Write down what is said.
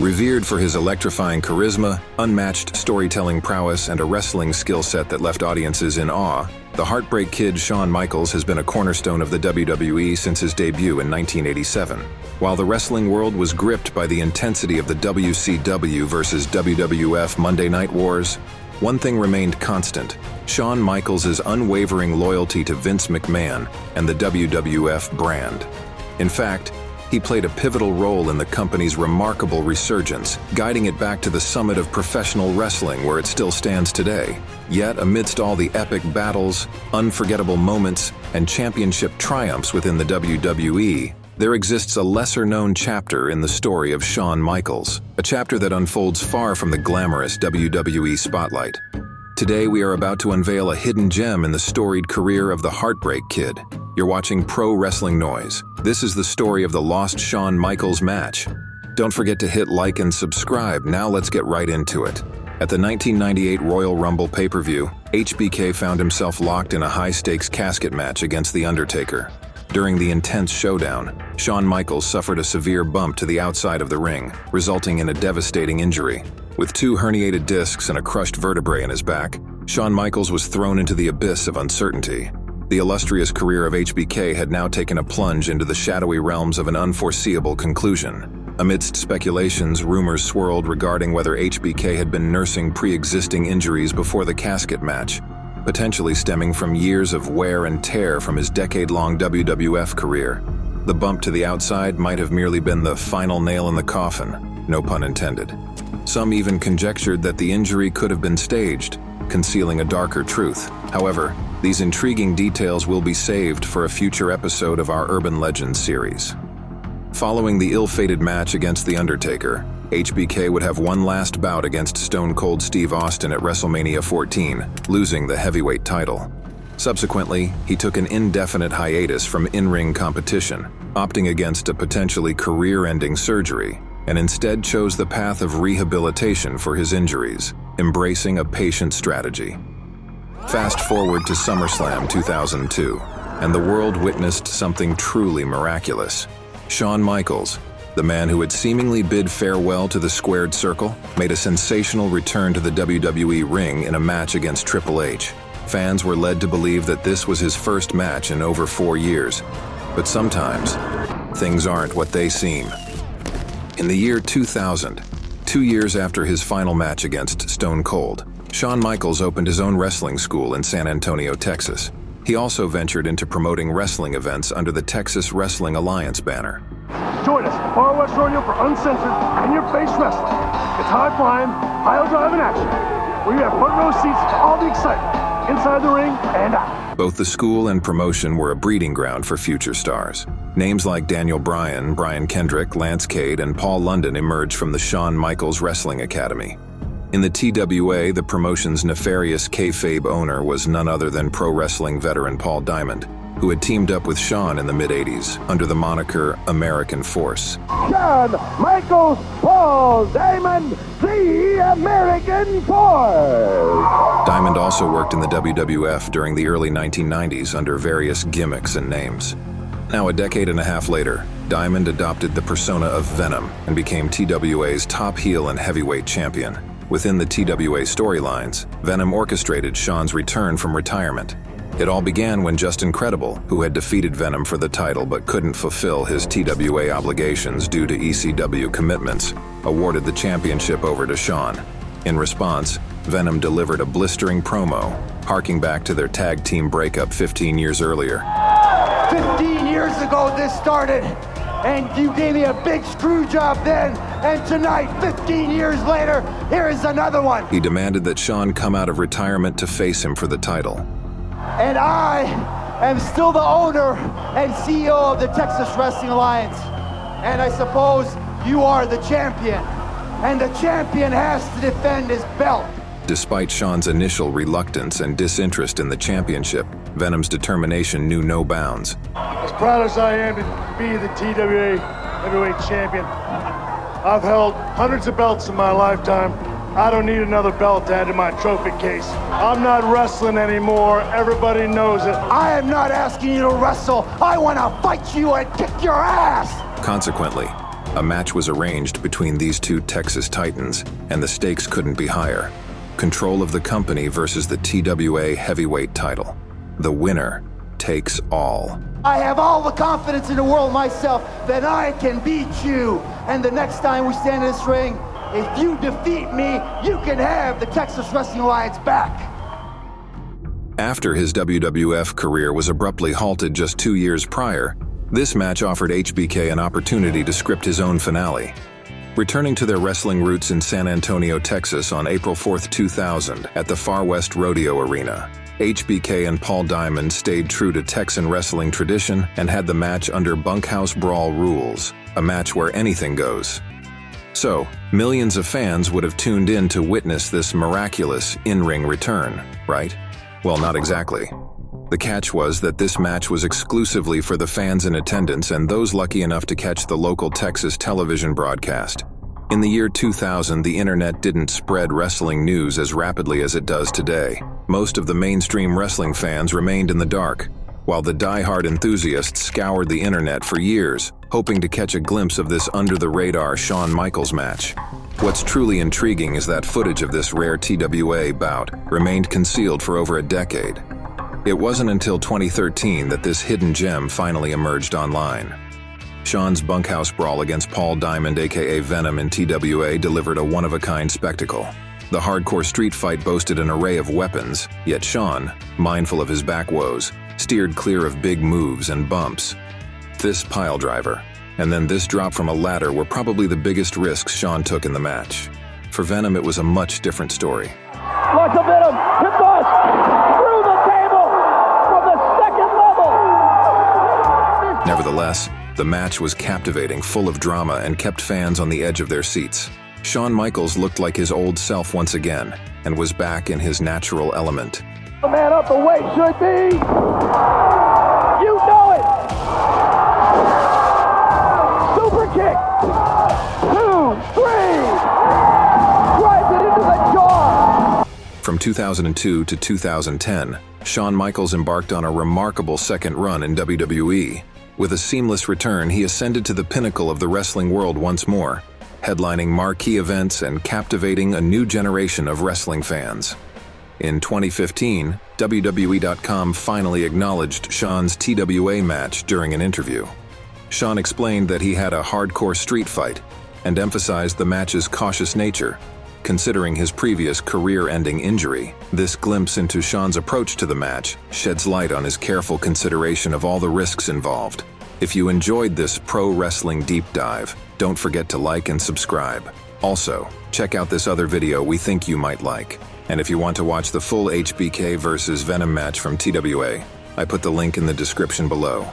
Revered for his electrifying charisma, unmatched storytelling prowess, and a wrestling skill set that left audiences in awe, the Heartbreak Kid Shawn Michaels has been a cornerstone of the WWE since his debut in 1987. While the wrestling world was gripped by the intensity of the WCW versus WWF Monday Night Wars, one thing remained constant: Shawn Michaels' unwavering loyalty to Vince McMahon and the WWF brand. In fact, he played a pivotal role in the company's remarkable resurgence, guiding it back to the summit of professional wrestling where it still stands today. Yet, amidst all the epic battles, unforgettable moments, and championship triumphs within the WWE, there exists a lesser-known chapter in the story of Shawn Michaels, a chapter that unfolds far from the glamorous WWE spotlight. Today, we are about to unveil a hidden gem in the storied career of the Heartbreak Kid. You're watching Pro Wrestling Noise. This is the story of the lost Shawn Michaels match. Don't forget to hit like and subscribe. Now let's get right into it. At the 1998 Royal Rumble pay-per-view, HBK found himself locked in a high-stakes casket match against The Undertaker. During the intense showdown, Shawn Michaels suffered a severe bump to the outside of the ring, resulting in a devastating injury. With 2 herniated discs and a crushed vertebrae in his back, Shawn Michaels was thrown into the abyss of uncertainty. The illustrious career of HBK had now taken a plunge into the shadowy realms of an unforeseeable conclusion. Amidst speculations, rumors swirled regarding whether HBK had been nursing pre-existing injuries before the casket match, potentially stemming from years of wear and tear from his decade-long WWF career. The bump to the outside might have merely been the final nail in the coffin, no pun intended. Some even conjectured that the injury could have been staged, concealing a darker truth. However, these intriguing details will be saved for a future episode of our Urban Legends series. Following the ill-fated match against The Undertaker, HBK would have one last bout against Stone Cold Steve Austin at WrestleMania 14, losing the heavyweight title. Subsequently, he took an indefinite hiatus from in-ring competition, opting against a potentially career-ending surgery, and instead chose the path of rehabilitation for his injuries, embracing a patient strategy. Fast forward to SummerSlam 2002, and the world witnessed something truly miraculous. Shawn Michaels, the man who had seemingly bid farewell to the squared circle, made a sensational return to the WWE ring in a match against Triple H. Fans were led to believe that this was his first match in over 4 years, but sometimes things aren't what they seem. In the year 2000, 2 years after his final match against Stone Cold, Shawn Michaels opened his own wrestling school in San Antonio, Texas. He also ventured into promoting wrestling events under the Texas Wrestling Alliance banner. Join us, Far West Rodeo, for uncensored, in-your-face wrestling. It's high-flying, pile-driving action, where you have front row seats to all the excitement, inside the ring and out. Both the school and promotion were a breeding ground for future stars. Names like Daniel Bryan, Brian Kendrick, Lance Cade, and Paul London emerged from the Shawn Michaels Wrestling Academy. In the TWA, the promotion's nefarious kayfabe owner was none other than pro wrestling veteran Paul Diamond, who had teamed up with Shawn in the mid-'80s under the moniker American Force. Shawn Michaels, Paul Diamond, the American Force! Diamond also worked in the WWF during the early 1990s under various gimmicks and names. Now, a decade and a half later, Diamond adopted the persona of Venom and became TWA's top heel and heavyweight champion. Within the TWA storylines, Venom orchestrated Shawn's return from retirement. It all began when Justin Credible, who had defeated Venom for the title but couldn't fulfill his TWA obligations due to ECW commitments, awarded the championship over to Shawn. In response, Venom delivered a blistering promo, harking back to their tag team breakup 15 years earlier. 15 years ago this started, and you gave me a big screw job then, and tonight, 15 years later, here is another one. He demanded that Shawn come out of retirement to face him for the title. And I am still the owner and CEO of the Texas Wrestling Alliance. And I suppose you are the champion. And the champion has to defend his belt. Despite Shawn's initial reluctance and disinterest in the championship, Venom's determination knew no bounds. As proud as I am to be the TWA Heavyweight Champion, I've held hundreds of belts in my lifetime. I don't need another belt to add to my trophy case. I'm not wrestling anymore. Everybody knows it. I am not asking you to wrestle. I want to fight you and kick your ass. Consequently, A match was arranged between these two Texas Titans, and the stakes couldn't be higher. Control of the company versus the TWA heavyweight title. The winner takes all. I have all the confidence in the world myself that I can beat you. And the next time we stand in this ring, if you defeat me, you can have the Texas Wrestling Alliance back. After his WWF career was abruptly halted just 2 years prior, this match offered HBK an opportunity to script his own finale. Returning to their wrestling roots in San Antonio, Texas on April 4, 2000 at the Far West Rodeo Arena, HBK and Paul Diamond stayed true to Texan wrestling tradition and had the match under Bunkhouse Brawl rules, a match where anything goes. So, millions of fans would have tuned in to witness this miraculous in-ring return, right? Well, not exactly. The catch was that this match was exclusively for the fans in attendance and those lucky enough to catch the local Texas television broadcast. In the year 2000, the internet didn't spread wrestling news as rapidly as it does today. Most of the mainstream wrestling fans remained in the dark, while the die-hard enthusiasts scoured the internet for years, hoping to catch a glimpse of this under-the-radar Shawn Michaels match. What's truly intriguing is that footage of this rare TWA bout remained concealed for over a decade. It wasn't until 2013 that this hidden gem finally emerged online. Shawn's Bunkhouse Brawl against Paul Diamond aka Venom in TWA delivered a one-of-a-kind spectacle. The hardcore street fight boasted an array of weapons, yet Shawn, mindful of his back woes, steered clear of big moves and bumps. This piledriver, and then this drop from a ladder were probably the biggest risks Shawn took in the match. For Venom, it was a much different story. Watch the Venom, hip toss, through the table, from the second level. Nevertheless, the match was captivating, full of drama, and kept fans on the edge of their seats. Shawn Michaels looked like his old self once again, and was back in his natural element. The man up the weight should be, you know it. Super kick, 2, 3, drives it into the jaw. From 2002 to 2010, Shawn Michaels embarked on a remarkable second run in WWE. With a seamless return, he ascended to the pinnacle of the wrestling world once more, headlining marquee events and captivating a new generation of wrestling fans. In 2015, WWE.com finally acknowledged Shawn's TWA match during an interview. Shawn explained that he had a hardcore street fight and emphasized the match's cautious nature. Considering his previous career-ending injury, this glimpse into Shawn's approach to the match sheds light on his careful consideration of all the risks involved. If you enjoyed this pro wrestling deep dive, don't forget to like and subscribe. Also, check out this other video we think you might like. And if you want to watch the full HBK versus Venom match from TWA, I put the link in the description below.